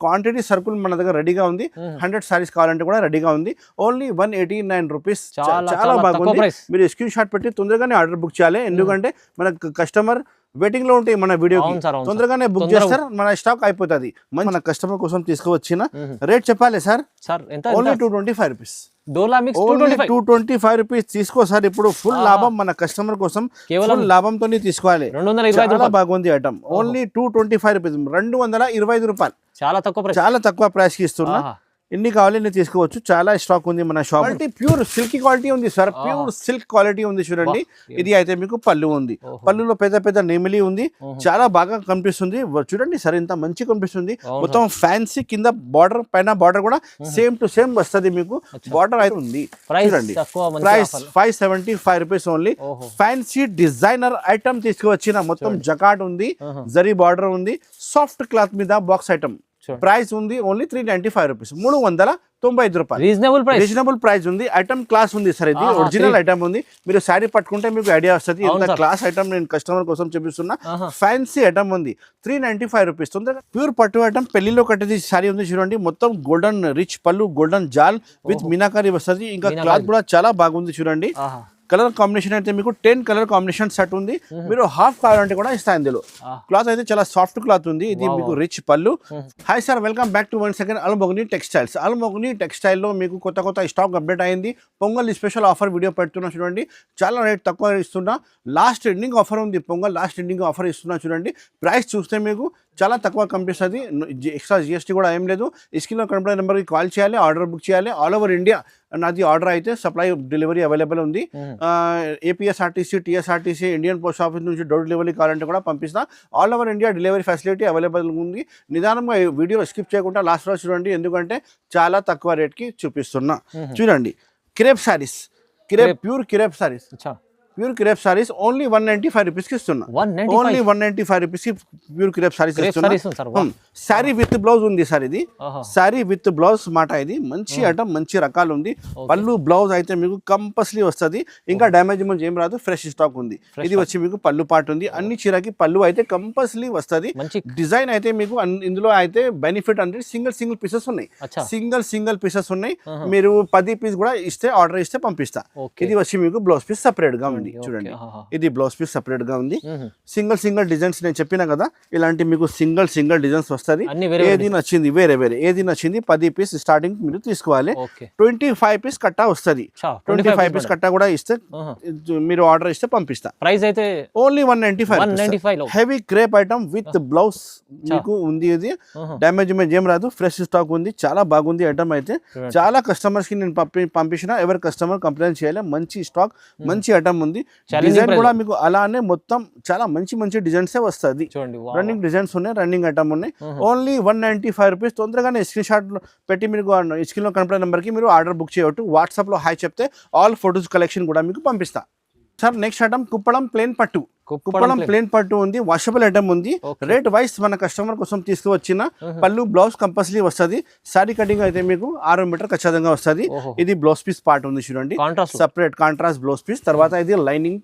Quantity circle మన దగ్గర రెడీగా ఉంది. 100 సారీస్ కావాలంటే కూడా రెడీగా ఉంది. Only 189 rupees. చాలా బాగుంది. మీరు స్క్రీన్ షాట్ పెట్టి తొందరగానే ఆర్డర్ బుక్ చేయాలి. ఎందుకంటే మన కస్టమర్ వెయిటింగ్ లో ఉంటాయి మన వీడియోకి, తొందరగానే బుక్ చేస్తారు, మన స్టాక్ అయిపోతుంది. మన కస్టమర్ కోసం తీసుకువచ్చిన రేట్ చెప్పాలి సార్. Only 225 rupees. 225 రూపీస్ తీసుకో సార్. ఇప్పుడు ఫుల్ లాభం మన కస్టమర్ కోసం, ఫుల్ లాభంతో తీసుకోవాలి. చాలా బాగుంది ఐటమ్. ఓన్లీ 225 రూపీస్, 225 రూపాయలు. చాలా తక్కువ ప్రైస్ కి ఇస్తున్నా. ఎన్ని కావాలి నేను తీసుకోవచ్చు. చాలా స్టాక్ ఉంది మన షాప్. ప్యూర్ సిల్క్ క్వాలిటీ ఉంది సార్. ప్యూర్ సిల్క్ క్వాలిటీ ఉంది చూడండి. ఇది అయితే మీకు పళ్ళు ఉంది. పళ్ళులో పెద్ద పెద్ద నెమిలి ఉంది. చాలా బాగా కనిపిస్తుంది చూడండి సార్. ఇంత మంచి కనిపిస్తుంది. మొత్తం ఫ్యాన్సీ కింద బార్డర్, పైన బార్డర్ కూడా సేమ్ టు సేమ్ వస్తుంది మీకు. బార్డర్ అయితే ఉంది చూడండి. Price 575 rupees only. Fancy designer item తీసుకువచ్చిన. మొత్తం జకాట్ ఉంది, జరీ బార్డర్ ఉంది, సాఫ్ట్ క్లాత్ మీద బాక్స్ ఐటమ్. ప్రైస్ ఉంది ఓన్లీ 395 రూపీస్, 395 రూపాయలు. రీజనబుల్ ప్రైస్ ఉంది. ఐటమ్ క్లాస్ ఉంది సార్. ఇది ఒరిజినల్ ఐటమ్ ఉంది. మీరు శారీ పట్టుకుంటే మీకు ఐడియా వస్తుంది. ఇంత క్లాస్ ఐటమ్ నేను కస్టమర్ కోసం చూపిస్తున్నా. ఫ్యాన్సీ ఐటమ్ ఉంది. 395 రూపీస్. తొందరగా ప్యూర్ పట్టు ఐటమ్. పెళ్లిలో కట్టేది శారీ ఉంది చూడండి. మొత్తం గోల్డెన్ రిచ్ పళ్ళు, గోల్డెన్ జాల్ విత్ మీనాకారి వస్తుంది. ఇంకా క్లాత్ కూడా చాలా బాగుంది చూడండి. కలర్ కాంబినేషన్ అయితే మీకు 10 కలర్ కాంబినేషన్ సెట్ ఉంది. మీరు హాఫ్ కావాలంటే కూడా ఇస్తాను. ఇందులో క్లాత్ అయితే చాలా సాఫ్ట్ క్లాత్ ఉంది. ఇది మీకు రిచ్ పళ్ళు. Hi sir, welcome back to one second అల్మోగ్ని టెక్స్టైల్స్. అల్మోగ్ని టెక్స్టైల్లో మీకు కొత్త స్టాక్ అప్డేట్ అయింది. పొంగల్ స్పెషల్ ఆఫర్ వీడియో పెడుతున్నా చూడండి. చాలా రేట్ తక్కువ ఇస్తున్నా. లాస్ట్ ఎండింగ్ ఆఫర్ ఉంది. పొంగల్ లాస్ట్ ఎండింగ్ ఆఫర్ ఇస్తున్నా చూడండి. ప్రైస్ చూస్తే మీకు చాలా తక్కువ కనిపిస్తుంది. ఎక్స్ట్రా జిఎస్టీ కూడా ఏం లేదు. స్క్రీన్లో కనపడే నెంబర్కి కాల్ చేయాలి, ఆర్డర్ బుక్ చేయాలి. ఆల్ ఓవర్ ఇండియా నాది ఆర్డర్ అయితే సప్లై డెలివరీ అవైలబుల్ ఉంది. APSRTC, TSRTC, Indian post office నుంచి డోర్ డెలివరీ కావాలంటే కూడా పంపిస్తా. All over India delivery facility available ఉంది. నిదానంగా వీడియో స్కిప్ చేయకుండా లాస్ట్ రోజు చూడండి. ఎందుకంటే చాలా తక్కువ రేట్కి చూపిస్తున్నా చూడండి. Crepe saris, pure crepe saris, pure crepe saris only 195 rupees కి ఇస్తున్నా. ఓన్లీ 195 రూపీస్ కి ప్యూర్ క్రేప్ సారీస్ ఇస్తున్నా. సారీ విత్ బ్లౌజ్ ఉంది సార్. ఇది సారీ విత్ బ్లౌజ్ మాట. ఇది మంచి ఐటమ్, మంచి రకాలు ఉంది. పళ్ళు బ్లౌజ్ అయితే మీకు కంపల్సరీ వస్తుంది. ఇంకా డ్యామేజ్ ఏం రాదు. ఫ్రెష్ స్టాక్ ఉంది. ఇది వచ్చి మీకు పళ్ళు పాటు ఉంది. అన్ని చీరకి పళ్ళు అయితే కంపల్సరీ వస్తుంది. డిజైన్ అయితే మీకు ఇందులో అయితే బెనిఫిట్ అంటే సింగిల్ పీసెస్ ఉన్నాయి. సింగిల్ పీసెస్ ఉన్నాయి. మీరు 10 పీస్ కూడా ఇస్తే, ఆర్డర్ ఇస్తే పంపిస్తా. ఇది వచ్చి మీకు బ్లౌజ్ పీస్ సపరేట్ గా ఉంది చూడండి. ఇది బ్లౌజ్ పీస్ సపరేట్ గా ఉంది. సింగిల్ డిజైన్స్ నేను చెప్పినా కదా, ఇలాంటి మీకు సింగిల్ డిజైన్స్ వస్తుంది. ఏది నచ్చింది వేరే ఏది నచ్చింది 10 పీస్ స్టార్టింగ్ మీరు తీసుకోవాలి. 25 పీస్ కట్టా వస్తుంది. 25 పీస్ కట్టా కూడా ఇస్తే మీరు ఆర్డర్ ఇస్తే పంపిస్తా. ప్రైస్ అయితే only 195. Heavy crepe item with blouse మీకు ఉంది. ఇది డ్యామేజ్ ఏం రాదు. ఫ్రెష్ స్టాక్ ఉంది. చాలా బాగుంది ఐటమ్ అయితే. చాలా కస్టమర్స్ కి నేను పంపించిన. ఎవరి కస్టమర్ కంప్లైంట్ చేయాలి. మంచి స్టాక్, మంచి ఐటమ్ ఉంది. డిజైన్ కూడా మీకు అలానే మొత్తం చాలా మంచి డిజైన్స్ వస్తుంది. రన్నింగ్ డిజైన్స్ ఉన్నాయి, రన్నింగ్ ఐటమ్ ఉన్నాయి. Only 195 rupees. తొందరగానే స్క్రీన్ షాట్ పెట్టి మీరు స్క్రీన్ లో కనపడే నెంబర్ కి మీరు ఆర్డర్ బుక్ చేయవచ్చు. వాట్సాప్ లో హాయ్ చెప్తే ఆల్ ఫొటోస్ కలెక్షన్ కూడా మీకు పంపిస్తా sir. Next item Kuppadam plain పట్టు. కుప్పడం ప్లేన్ పట్టు ఉంది. వాషబుల్ ఐటమ్ ఉంది. రేట్ వైస్ మన కస్టమర్ కోసం తీసుకువచ్చిన. పళ్ళు బ్లౌజ్ కంపల్సరీ వస్తుంది. సారీ కటింగ్ అయితే మీకు 6 మీటర్ ఖచ్చితంగా వస్తుంది. ఇది బ్లౌజ్ పీస్ పార్ట్ ఉంది చూడండి. Separate contrast blouse piece. తర్వాత ఇది లైనింగ్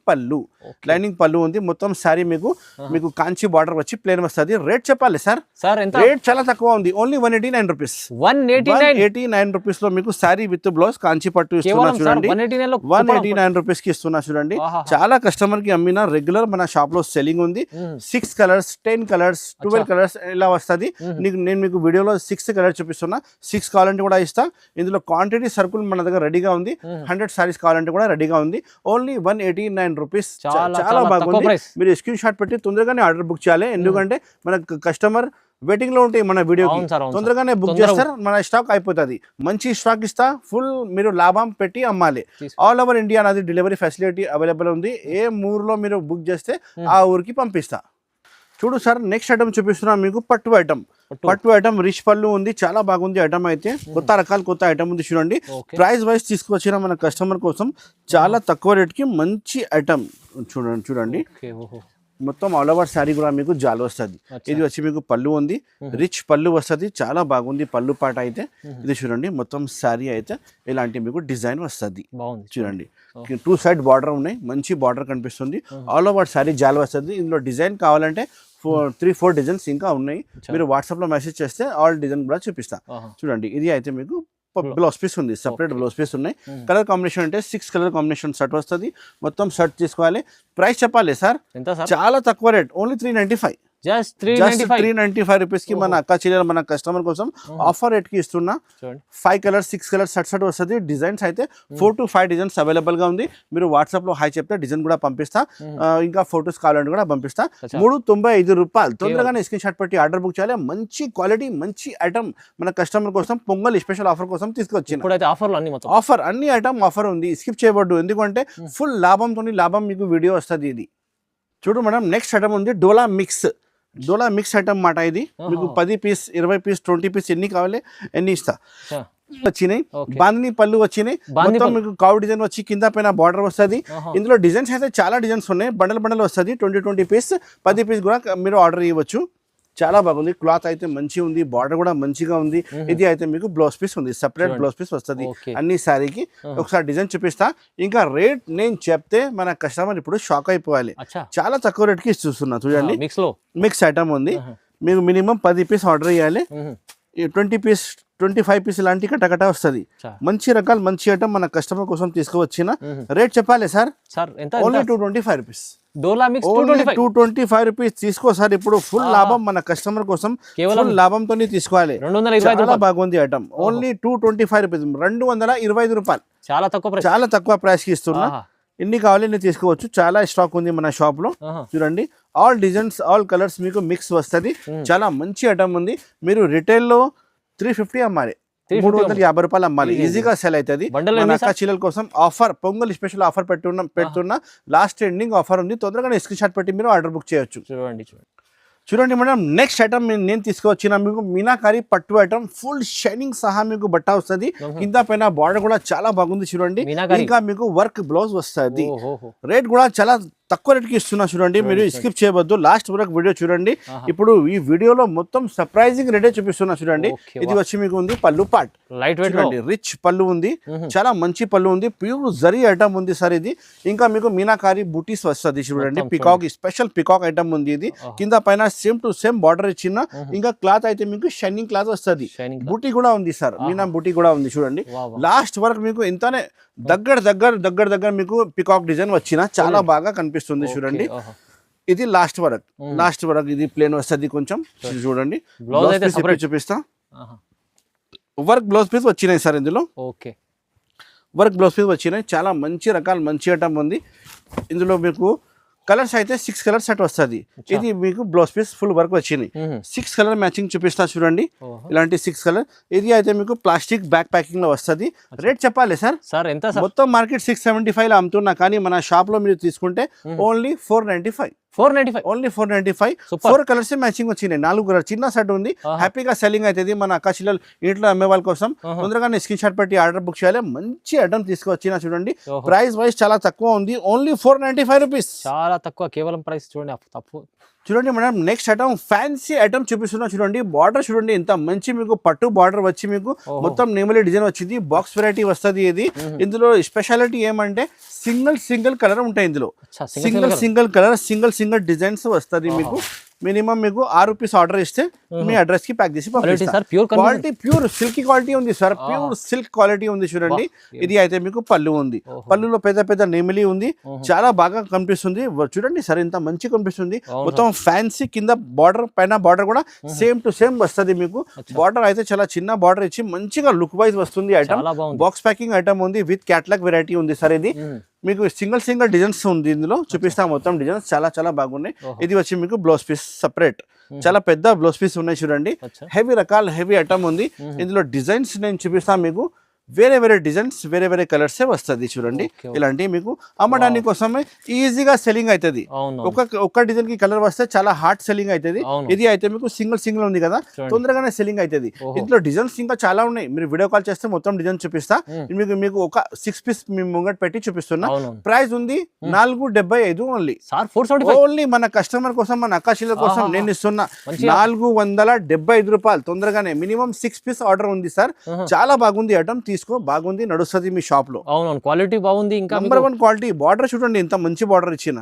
పళ్ళు ఉంది. మొత్తం సారీ మీకు కాంచి బార్డర్ వచ్చి ప్లేన్ వస్తుంది. రేట్ చెప్పాలి సార్. రేట్ చాలా తక్కువ ఉంది. Only 189 rupees. 189 రూపీస్ లో మీకు సారీ విత్ బ్లౌజ్ కాంచి పట్టు ఇస్తున్నా చూడండి. 189 రూపీస్ కి ఇస్తున్నా చూడండి. చాలా కస్టమర్ కి అమ్మిన. రెగ్యులర్ మన షాప్ లో సెల్లింగ్ ఉంది. 6 కలర్స్, 10 కలర్స్, 12 కలర్స్ ఇలా వస్తుంది. నేను మీకు వీడియోలో 6 కలర్స్ చూపిస్తున్నా. 6 కావాలంటే కూడా ఇస్తా. ఇందులో క్వాంటిటీ సర్కుల్ మన దగ్గర రెడీగా ఉంది. 100 సారీస్ కావాలంటే కూడా రెడీగా ఉంది. Only 189 rupees. చాలా బాగుంది. మీరు స్క్రీన్ షాట్ పెట్టి తొందరగానే ఆర్డర్ బుక్ చేయాలి. ఎందుకంటే మన కస్టమర్ వెయిటింగ్ లో ఉంటాయి మన వీడియోకి, తొందరగానే బుక్ చేస్తారు, మన స్టాక్ అయిపోతుంది. మంచి స్టాక్ ఇస్తా. ఫుల్ మీరు లాభం పెట్టి అమ్మాలి. ఆల్ ఓవర్ ఇండియా నాది డెలివరీ ఫెసిలిటీ అవైలబుల్ ఉంది. ఏ ఊర్లో మీరు బుక్ చేస్తే ఆ ఊరికి పంపిస్తా. చూడు సార్, నెక్స్ట్ ఐటమ్ చూపిస్తున్నా మీకు. పట్టు ఐటమ్ రిచ్ పళ్ళు ఉంది. చాలా బాగుంది ఐటమ్ అయితే. కొత్త ఐటమ్ ఉంది చూడండి. ప్రైస్ వైజ్ తీసుకొచ్చిన మన కస్టమర్ కోసం చాలా తక్కువ రేట్ కి మంచి ఐటమ్ చూడండి. మొత్తం ఆల్ ఓవర్ శారీ కూడా మీకు జాల్ వస్తుంది. ఇది వచ్చి మీకు పళ్ళు ఉంది. రిచ్ పళ్ళు వస్తుంది. చాలా బాగుంది పళ్ళు పాట అయితే. ఇది చూడండి. మొత్తం శారీ అయితే ఇలాంటి మీకు డిజైన్ వస్తుంది చూడండి. 2 సైడ్ బార్డర్ ఉన్నాయి. మంచి బార్డర్ కనిపిస్తుంది. ఆల్ ఓవర్ శారీ జాల్ వస్తుంది. ఇందులో డిజైన్ కావాలంటే 3-4 డిజైన్స్ ఇంకా ఉన్నాయి. మీరు వాట్సాప్ లో మెసేజ్ చేస్తే ఆల్ డిజైన్ కూడా చూపిస్తా. చూడండి ఇది అయితే మీకు బ్లౌజ్ పీస్ ఉంది, సెపరేట్ బ్లౌజ్ పీస్ ఉన్నాయి. కలర్ కాంబినేషన్ అంటే 6 కలర్ కాంబినేషన్ షర్ట్ వస్తుంది. మొత్తం షర్ట్ తీసుకోవాలి. ప్రైస్ చెప్పాలి సార్, చాలా తక్కువ రేట్, ఓన్లీ 395. జస్ట్ 395 రూపీస్ కి మన అక్క చెల్లెలు మన కస్టమర్ కోసం ఆఫర్ రేట్ కి ఇస్తున్నా. 5 కలర్స్ 6 కలర్స్ షర్ట్ వస్తుంది. డిజైన్స్ అయితే 4 to 5 డిజైన్స్ అవైలబుల్ గా ఉంది. మీరు వాట్సాప్ లో హై చెప్తే డిజైన్ కూడా పంపిస్తా, ఇంకా ఫోటోస్ కావాలంటే కూడా పంపిస్తా. 395 రూపాయలు. తొందరగానే స్క్రీన్ షాట్ పెట్టి ఆర్డర్ బుక్ చేయాలి. మంచి క్వాలిటీ మంచి ఐటమ్ మన కస్టమర్ కోసం పొంగల్ స్పెషల్ ఆఫర్ కోసం తీసుకొచ్చింది. ఆఫర్ అన్ని ఐటమ్ ఆఫర్ ఉంది, స్కిప్ చేయబడ్డు. ఎందుకంటే ఫుల్ లాభం మీకు వీడియో వస్తుంది. ఇది చూడు మేడం, నెక్స్ట్ ఐటమ్ ఉంది డోలా మిక్స్ ఐటమ్ మాట. ఇది మీకు 10 పీస్ 20 పీస్ 20 పీస్ ఎన్ని కావాలి ఎన్ని ఇస్తా. వచ్చినాయి బాందిని పళ్ళు వచ్చినాయి. మొత్తం మీకు కావు డిజైన్ వచ్చి కింద పైన బార్డర్ వస్తుంది. ఇందులో డిజైన్స్ అయితే చాలా డిజైన్స్ ఉన్నాయి. బండల్ వస్తుంది. 20 పీస్ 10 పీస్ కూడా మీరు ఆర్డర్ ఇవ్వచ్చు. చాలా బాగుంది. క్లాత్ అయితే మంచిగా ఉంది, బార్డర్ కూడా మంచిగా ఉంది. ఇది అయితే మీకు బ్లౌజ్ పీస్ ఉంది, సెపరేట్ బ్లౌజ్ పీస్ వస్తుంది అన్ని శారీకి. ఒకసారి డిజైన్ చూపిస్తా. ఇంకా రేట్ నేను చెప్తే మన కస్టమర్ ఇప్పుడు షాక్ అయిపోవాలి. చాలా తక్కువ రేట్ కి చూస్తున్నా. చూడండి మిక్స్ ఐటమ్ ఉంది. మీకు మినిమం 10 పీస్ ఆర్డర్ ఇవ్వాలి. 20 పీస్ 25 పీస్ లాంటి కటకట వస్తుంది. మంచి రకాలు మంచి ఐటమ్ మన కస్టమర్ కోసం తీసుకువచ్చిన. రేట్ చెప్పాలి సార్, ఓన్లీ 225 రూపీస్. 225 రూపీస్ తీసుకో సార్. ఇప్పుడు ఫుల్ లాభం మన కస్టమర్ కోసం, ఫుల్ లాభంతో తీసుకోవాలి. చాలా బాగుంది ఐటమ్. ఓన్లీ 225 రూపీస్, 225 రూపాయలు. చాలా తక్కువ ప్రైస్ కి ఇస్తున్నా. ఎన్ని కావాలి ఎన్ని తీసుకోవచ్చు. చాలా స్టాక్ ఉంది మన షాప్ లో. చూడండి ఆల్ డిజైన్స్ ఆల్ కలర్స్ మీకు మిక్స్ వస్తుంది. చాలా మంచి ఐటమ్ ఉంది. మీరు రిటైల్ లో 350 అమ్మాలి, 350 రూపాయలు అమ్మాలి. ఈజీగా సెల్ అవుతుంది. మన అక్క చెల్లెల కోసం ఆఫర్, పొంగల్ స్పెషల్ ఆఫర్ పెడుతున్నా. లాస్ట్ ఎండింగ్ ఆఫర్ ఉంది. తొందరగా స్క్రీన్ షాట్ పెట్టి మీరు ఆర్డర్ బుక్ చేయొచ్చు. చూడండి మేడం, నెక్స్ట్ ఐటమ్ నేను తీసుకొచ్చిన మీకు మీనాకారి పట్టు ఐటమ్. ఫుల్ షైనింగ్ సహా మీకు బట్ట వస్తుంది. కింద పైన బార్డర్ కూడా చాలా బాగుంది. చూడండి ఇంకా మీకు వర్క్ బ్లౌజ్ వస్తుంది. రేట్ కూడా చాలా తక్కువ రేట్కి ఇస్తున్నా. చూడండి మీరు స్కిప్ చేయవద్దు, లాస్ట్ వరకు వీడియో చూడండి. ఇప్పుడు ఈ వీడియోలో మొత్తం సర్ప్రైజింగ్ రేటే చూపిస్తున్నా. చూడండి ఇది వచ్చి మీకు ఉంది పళ్ళు పార్ట్, చూడండి రిచ్ పళ్ళు ఉంది. చాలా మంచి పళ్ళు ఉంది. ప్యూర్ జరీ ఐటమ్ ఉంది సార్ ఇది. ఇంకా మీకు మీనాకారి బూటీస్ వస్తుంది. చూడండి పికాక్ స్పెషల్ పికాక్ ఐటమ్ ఉంది. ఇది కింద పైన సేమ్ టు సేమ్ బార్డర్ ఇచ్చిన. ఇంకా క్లాత్ అయితే మీకు షైనింగ్ క్లాత్ వస్తుంది. బూటీ కూడా ఉంది సార్, మీనా బూటీ కూడా ఉంది. చూడండి లాస్ట్ వరకు మీకు ఇంతనే దగ్గర మీకు పికాక్ డిజైన్ వచ్చిన చాలా బాగా కనిపిస్తుంది. చూడండి ఇది లాస్ట్ వరకు ఇది ప్లేన్ వస్తుంది. కొంచెం చూడండి చూపిస్తా. వర్క్ బ్లౌజ్ పీస్ వచ్చినాయి సార్. ఇందులో వర్క్ బ్లౌజ్ పీస్ వచ్చినాయి. చాలా మంచి రకాలు మంచి ఐటమ్ ఉంది. ఇందులో మీకు కలర్స్ అయితే 6 కలర్ సెట్ వస్తుంది. ఇది మీకు బ్లౌజ్ పీస్ ఫుల్ వర్క్ వచ్చింది. 6 కలర్ మ్యాచింగ్ చూపిస్తా. చూడండి ఇలాంటి 6 కలర్. ఇది అయితే మీకు ప్లాస్టిక్ బ్యాక్ ప్యాకింగ్ లో వస్తుంది. రేట్ చెప్పాలి సార్ ఎంత? మొత్తం మార్కెట్ 675 లో అమ్ముతున్నా, కానీ మన షాప్ లో మీరు తీసుకుంటే ఓన్లీ 495. ఓన్లీ 495. 4 కలర్స్ మ్యాచింగ్ వచ్చినాయి. 4 కలర్ చిన్న సెట్ ఉంది. హ్యాపీగా సెల్లింగ్ అవుతుంది. మన అక్క చెల్లెలు ఇంట్లో అమ్మే వాళ్ళ కోసం తొందరగానే స్క్రీన్ షాట్ పెట్టి ఆర్డర్ బుక్ చేయాలి. మంచి ఐటమ్ తీసుకొచ్చిన. చూడండి ప్రైస్ వైజ్ చాలా తక్కువ ఉంది. ఓన్లీ 495 రూపీస్, చాలా తక్కువ. కేవలం ప్రైస్ చూడండి తప్పు. చూడండి madam, next item fancy item చూపిస్తున్నా. చూడండి బార్డర్ చూడండి ఎంత మంచి మీకు పట్టు బార్డర్ వచ్చి మీకు మొత్తం నేమలీ డిజైన్ వచ్చింది. బాక్స్ వెరైటీ వస్తుంది. ఇది ఇందులో స్పెషాలిటీ ఏమంటే సింగిల్ కలర్ ఉంటాయి. ఇందులో సింగిల్ కలర్ సింగిల్ డిజైన్స్ వస్తుంది. మీకు మినిమం మీకు 6 రూపీస్ ఆర్డర్ ఇస్తే మీ అడ్రస్ కి ప్యాక్ చేసి క్వాలిటీ ప్యూర్ సిల్క్ క్వాలిటీ ఉంది సార్. ప్యూర్ సిల్క్ క్వాలిటీ ఉంది. చూడండి ఇది అయితే మీకు పళ్ళు ఉంది. పళ్ళులో పెద్ద నెమిలి ఉంది. చాలా బాగా కనిపిస్తుంది. చూడండి సార్ ఎంత మంచి కనిపిస్తుంది. మొత్తం ఫ్యాన్సీ కింద బార్డర్ పైన బార్డర్ కూడా సేమ్ టు సేమ్ వస్తుంది. మీకు బార్డర్ అయితే చాలా చిన్న బార్డర్ ఇచ్చి మంచిగా లుక్ వైజ్ వస్తుంది. ఐటమ్ బాక్స్ ప్యాకింగ్ ఐటమ్ ఉంది. విత్ క్యాటలాగ్ వెరైటీ ఉంది సార్. ఇది మీకు సింగిల్ డిజైన్స్ ఉంది. ఇందులో చూపిస్తా మొత్తం డిజైన్స్ చాలా బాగున్నాయి. ఇది వచ్చి మీకు బ్లౌజ్ పీస్ సెపరేట్. చాలా పెద్ద బ్లౌజ్ పీస్ ఉన్నాయి. చూడండి హెవీ ఐటమ్ ఉంది. ఇందులో డిజైన్స్ నేను చూపిస్తాను మీకు. వేరే డిజైన్స్ వేరే కలర్స్ వస్తుంది. చూడండి ఇలాంటి మీకు అమ్మడానికి కోసమే ఈజీగా సెల్లింగ్ అవుతుంది. ఒక్క డిజైన్ కి కలర్ వస్తే చాలా హార్డ్ సెల్లింగ్ అవుతుంది. ఇది అయితే మీకు సింగిల్ ఉంది కదా, తొందరగానే సెల్లింగ్ అవుతుంది. ఇందులో డిజైన్స్ ఇంకా చాలా ఉన్నాయి. మీరు వీడియో కాల్ చేస్తే మొత్తం డిజైన్ చూపిస్తా. మీకు ఒక 6 పీస్ ముంగట్ పెట్టి చూపిస్తున్నా. ప్రైస్ ఉంది 475 ఓన్లీ మన కస్టమర్ కోసం, మన అక్క చెల్లెల కోసం నేను ఇస్తున్నా 475 రూపాయలు. తొందరగానే మినిమం 6 పీస్ ఆర్డర్ ఉంది సార్. చాలా బాగుంది ఐటమ్. బాగుంది, నడుస్తుంది మీ షాప్ లో. క్వాలిటీ బాగుంది. ఇంకా నంబర్ 1 క్వాలిటీ. బార్డర్ చూడండి ఎంత మంచి బార్డర్ ఇచ్చిన.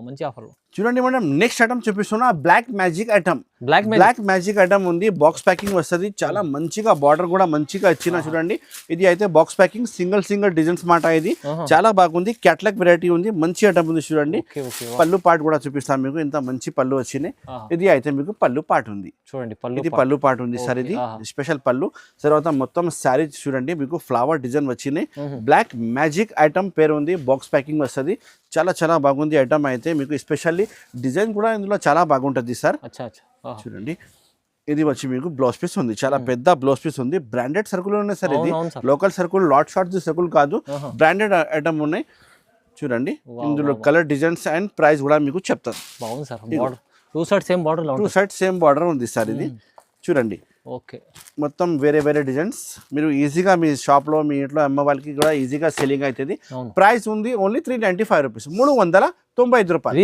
మంచి ఆఫర్. చూడండి మేడం నెక్స్ట్ ఐటమ్ చూపిస్తున్నా black magic item. Black magic item ఉంది, బాక్స్ ప్యాకింగ్ వస్తుంది, చాలా మంచిగా బార్డర్ కూడా మంచిగా ఇచ్చిన చూడండి. ఇది అయితే బాక్స్ ప్యాకింగ్ సింగిల్ డిజైన్స్ మాట, ఇది చాలా బాగుంది, క్యాట్లాగ్ వెరైటీ ఉంది, మంచి ఐటమ్ ఉంది చూడండి. పళ్ళు పాటు కూడా చూపిస్తాను మీకు, ఇంత మంచి పళ్ళు వచ్చినాయి. ఇది అయితే మీకు పళ్ళు పాటు ఉంది చూడండి, ఇది పళ్ళు పాటు ఉంది సార్, ఇది స్పెషల్ పళ్ళు. తర్వాత మొత్తం శారీ చూడండి మీకు ఫ్లవర్ డిజైన్ వచ్చినాయి. బ్లాక్ మ్యాజిక్ ఐటమ్ పేరు ఉంది, బాక్స్ ప్యాకింగ్ వస్తుంది, చాలా బాగుంది ఐటమ్ అయితే మీకు. ఎస్పెషల్లీ డిజైన్ కూడా ఇందులో చాలా బాగుంటుంది సార్. చూడండి ఇది వచ్చి మీకు బ్లౌజ్ పీస్ ఉంది, చాలా పెద్ద బ్లౌజ్ పీస్ ఉంది, బ్రాండెడ్ సర్కుల్ ఉన్నాయి సార్, ఇది local circle lot short circle కాదు, బ్రాండెడ్ ఐటమ్ ఉన్నాయి చూడండి. ఇందులో కలర్ డిజైన్స్ అండ్ ప్రైస్ కూడా మీకు చెప్తాను. టూ సైడ్ సేమ్ బార్డర్ ఉంది సార్, ఇది చూడండి. ఓకే, మొత్తం వేరే డిజైన్స్, మీరు ఈజీగా మీ షాప్లో మీ ఇంట్లో అమ్మ వాళ్ళకి కూడా ఈజీగా సెల్లింగ్ అవుతుంది. ప్రైస్ ఉంది ఓన్లీ 395 రూపీస్, 395 రూపాయలు,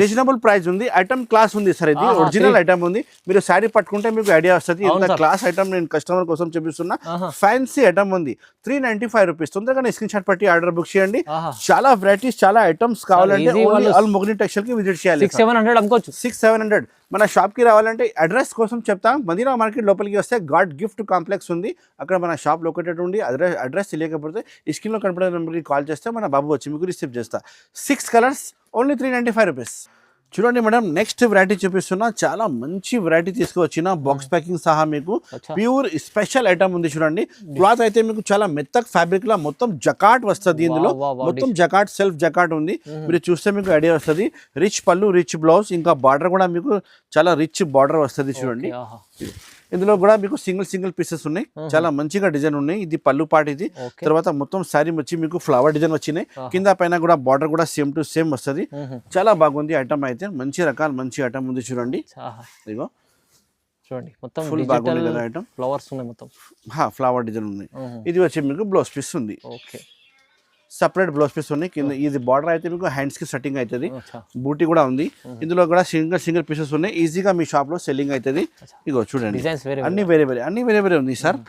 రీజనబుల్ ప్రైస్ ఉంది. ఐటమ్ క్లాస్ ఉంది సార్, ఇది ఒరిజినల్ ఐటమ్ ఉంది, మీరు శారీ పట్టుకుంటే మీకు ఐడియా వస్తుంది ఇంత క్లాస్ ఐటమ్. నేను కస్టమర్ కోసం చూపిస్తున్నా, ఫ్యాన్సీ ఐటమ్ ఉంది, 395 రూపీస్. తొందరగా స్క్రీన్ షాట్ పెట్టి ఆర్డర్ బుక్ చేయండి. చాలా వెరైటీస్, చాలా ఐటమ్స్ కావాలంటే ఆల్ మొగ్ని టెక్స్టైల్ కి విజిట్ చేయాలి. 600-700 మన షాప్ కి రావాలంటే అడ్రస్ కోసం చెప్తాం. మదీనా మార్కెట్ లోపలికి వస్తే గాడ్ గిఫ్ట్ కాంప్లెక్స్ ఉంది, అక్కడ మన షాప్ లొకేటెడ్ ఉంది. అడ్రస్ తెలియకపోతే ఈ స్క్రీన్లో కనపడే నెంబర్కి కాల్ చేస్తే మన బాబు వచ్చి మీకు రిసీవ్ చేస్తా. 6 కలర్స్ ఓన్లీ 395 రూపీస్. చూడండి మేడం నెక్స్ట్ వెరైటీ చూపిస్తున్నా, చాలా మంచి వెరైటీ తీసుకువచ్చిన బాక్స్ ప్యాకింగ్ సహా మీకు ప్యూర్ స్పెషల్ ఐటమ్ ఉంది చూడండి. క్లాత్ అయితే మీకు చాలా మెత్తక్ ఫ్యాబ్రిక్ లా మొత్తం జకాట్ వస్తుంది, ఇందులో మొత్తం జకాట్ సెల్ఫ్ జకాట్ ఉంది, మీరు చూస్తే మీకు ఐడియా వస్తుంది. రిచ్ పళ్ళు, రిచ్ బ్లౌజ్, ఇంకా బార్డర్ కూడా మీకు చాలా రిచ్ బార్డర్ వస్తుంది చూడండి. ఇందులో కూడా మీకు సింగిల్ పీసెస్ ఉన్నాయి, చాలా మంచిగా డిజైన్ ఉన్నాయి. ఇది పళ్ళు పాటు, ఇది తర్వాత మొత్తం శారీ వచ్చి మీకు ఫ్లవర్ డిజైన్ వచ్చినాయి, కింద పైన కూడా బార్డర్ కూడా సేమ్ టు సేమ్ వస్తుంది. చాలా బాగుంది ఐటమ్ అయితే, మంచి రకాల మంచి ఐటమ్ ఉంది చూడండి. ఇదిగో చూడండి మొత్తం ఫుల్ బాగుంది కదా ఐటమ్, ఫ్లవర్స్ ఉన్నాయి, మొత్తం ఫ్లవర్ డిజైన్ ఉన్నాయి. ఇది వచ్చి మీకు బ్లౌజ్ పీస్ ఉంది, సపరేట్ బ్లౌజ్ పీస్ ఉన్నాయి కింద. ఇది బార్డర్ అయితే మీకు హ్యాండ్స్ కి సెట్టింగ్ అవుతుంది, బూటీ కూడా ఉంది. ఇందులో కూడా సింగిల్ పీసెస్ ఉన్నాయి, ఈజీగా మీ షాప్ లో సెల్లింగ్ అవుతుంది. ఇగో చూడండి అన్ని వేరే ఉంది సార్,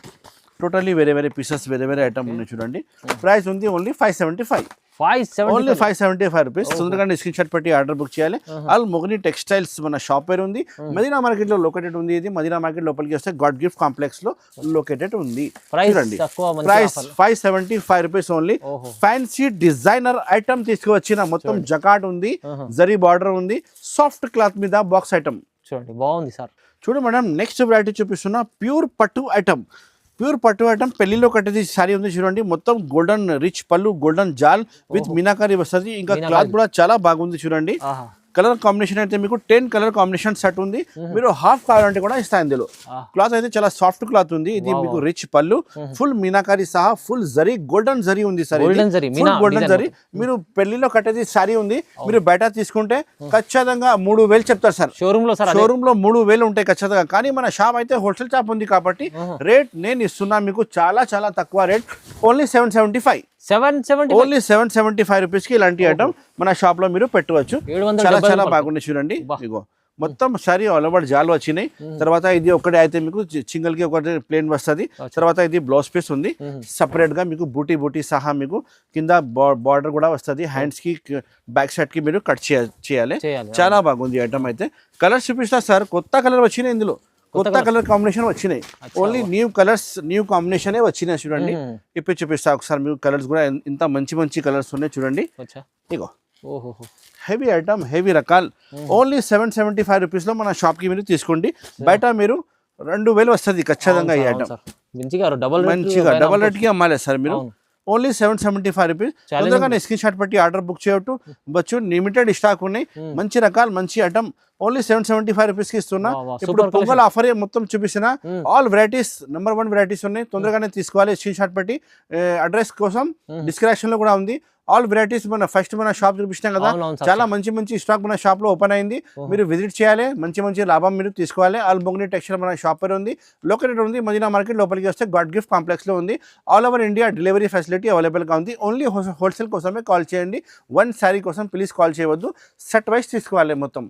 టోటల్లీ వేరే పీసెస్ వేరే ఐటమ్ ఉన్నాయి చూడండి. ప్రైస్ ఉంది ఓన్లీ 575 ఓన్లీ 575 రూపీస్. తొందరగా స్క్రీన్ షాట్ పెట్టి ఆర్డర్ బుక్ చేయాలి. ఆల్ మొగ్ని టెక్స్టైల్స్ మన షాప్ పేరు ఉంది, మదీనా మార్కెట్ లో లొకేటెడ్ ఉంది. ఇది మదీనా మార్కెట్ లోపలికి వస్తే గాడ్ గిఫ్ట్ కాంప్లెక్స్ లో లొకేటెడ్ ఉంది. చూడండి price 575 rupees only. Fancy designer item తీసుకువచ్చిన, మొత్తం జకాట్ ఉంది, జరీ బార్డర్ ఉంది, సాఫ్ట్ క్లాత్ మీద బాక్స్ ఐటమ్ చూడండి, బాగుంది సార్. చూడండి మేడం నెక్స్ట్ వెరైటీ చూపిస్తున్నా, ప్యూర్ పట్టు ఐటమ్ పెళ్లిలో కట్టేది సారీ ఉంది చూడండి. మొత్తం గోల్డెన్ రిచ్ పళ్ళు, గోల్డెన్ జాల్ విత్ మీనాకారి వస్తుంది, ఇంకా క్లాత్ కూడా చాలా బాగుంది చూడండి. కలర్ కాంబినేషన్ అయితే మీకు 10 కలర్ కాంబినేషన్ సెట్ ఉంది, మీరు హాఫ్ కావాలంటే కూడా ఇస్తాను. ఇందులో క్లాత్ అయితే చాలా సాఫ్ట్ క్లాత్ ఉంది. ఇది మీకు రిచ్ పళ్ళు, ఫుల్ మీనాకారి సహా ఫుల్ జరీ గోల్డెన్ జరీ ఉంది సార్, ఫుల్ గోల్డెన్ జరీ. మీరు పెళ్లిలో కట్టేది సారీ ఉంది, మీరు బయట తీసుకుంటే ఖచ్చితంగా 3000 చెప్తారు సార్. షోరూమ్ లో 3000 ఉంటాయి ఖచ్చితంగా, కానీ మన షాప్ అయితే హోల్సేల్ షాప్ ఉంది కాబట్టి రేట్ నేను ఇస్తున్నా మీకు చాలా తక్కువ రేట్, ఓన్లీ 775 ఓన్లీ 775 రూపీస్ కి ఇలాంటి ఐటమ్ మన షాప్ లో మీరు పెట్టవచ్చు. చాలా బాగుంది చూడండి. ఇగో మొత్తం సారీ ఆల్ ఓవర్ జాల్ వచ్చినాయి. తర్వాత ఇది ఒకటి అయితే మీకు సింగిల్ కి ఒకటి ప్లేన్ వస్తుంది. తర్వాత ఇది బ్లౌజ్ పీస్ ఉంది, సపరేట్ గా మీకు బూటీ సహా మీకు కింద బార్డర్ కూడా వస్తుంది. హ్యాండ్స్ కి బ్యాక్ సైడ్ కి మీరు కట్ చేయాలి. చాలా బాగుంది ఐటమ్ అయితే. కలర్స్ చూపిస్తా సార్, కొత్త కలర్ వచ్చినాయి, ఇందులో కొత్త కలర్ కాంబినేషన్ వచ్చినాయి, only new colours new combination వచ్చినాయి చూడండి. ఇప్పుడు చూపిస్తా ఒకసారి మీకు కలర్స్ కూడా, ఇంత మంచి కలర్స్ ఉన్నాయి చూడండి. ఇగో హెవీ ఐటమ్, హెవీ రకాల్, ఓన్లీ 775 రూపీస్ లో మన షాప్ కి మీరు తీసుకోండి. బయట మీరు 2000 వస్తుంది ఖచ్చితంగా ఈ ఐటమ్, మంచిగా డబల్ రేట్ కి అమ్మాలి సార్ మీరు. Only 775 rupees. తొందరగా స్క్రీన్ షాట్ పెట్టి ఆర్డర్ బుక్ చేయవచ్చు. లిమిటెడ్ స్టాక్ ఉన్నాయి, మంచి రకాలు మంచి ఐటమ్, ఓన్లీ 775 రూపీస్ కి ఇస్తున్నా. ఇప్పుడు పొంగల్ ఆఫర్ మొత్తం చూపిస్తున్న, ఆల్ వెరైటీస్ నెంబర్ 1 వెరైటీస్ ఉన్నాయి, తొందరగానే తీసుకోవాలి. స్క్రీన్ షాట్ పెట్టి అడ్రస్ కోసం డిస్క్రిప్షన్ లో కూడా ఉంది. ఆల్ వెరైటీస్ మన షాప్ చూపించినాం కదా, చాలా మంచి స్టాక్ మన షాప్ లో ఓపెన్ అయింది, మీరు విజిట్ చేయాలి, మంచి లాభం మీరు తీసుకోవాలి. ఆల్ మొగ్ని టెక్స్టైల్ మన షాప్ పేరు ఉంది, లొకేటెడ్ ఉంది మదీనా మార్కెట్ లోపలికి వస్తే గాడ్ గిఫ్ట్ కాంప్లెక్స్ లో ఉంది. All over India delivery facility available గా ఉంది. ఓన్లీ హోల్సేల్ కోసమే కాల్ చేయండి, 1 శారీ కోసం ప్లీజ్ కాల్ చేయవద్దు, సెట్ వైస్ తీసుకోవాలి మొత్తం.